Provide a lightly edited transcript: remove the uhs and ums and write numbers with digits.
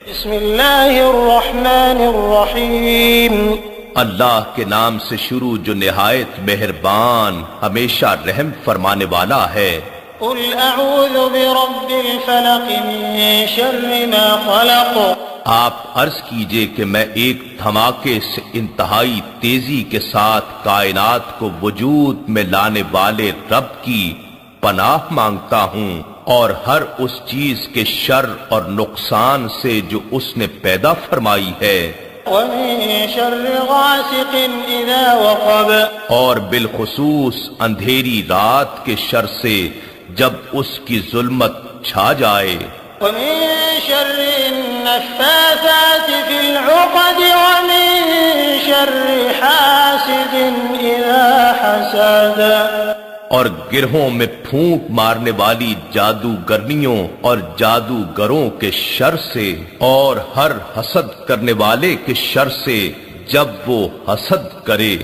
بسم اللہ الرحمن الرحیم اللہ کے نام سے شروع جو نہایت مہربان ہمیشہ رحم فرمانے والا ہے۔ قل اعوذ برب الفلق من شر ما خلق۔ آپ عرض کیجئے کہ میں ایک دھماکے سے انتہائی تیزی کے ساتھ کائنات کو وجود میں لانے والے رب کی پناہ مانگتا ہوں، اور ہر اس چیز کے شر اور نقصان سے جو اس نے پیدا فرمائی ہے، ومن شر غاسق اذا وقب۔ اور بالخصوص اندھیری رات کے شر سے جب اس کی ظلمت چھا جائے، ومن شر النفاثات في العقد ومن شر حاسد اذا حسد۔ اور گرہوں میں پھونک مارنے والی جادوگرنیوں اور جادوگروں کے شر سے، اور ہر حسد کرنے والے کے شر سے جب وہ حسد کرے۔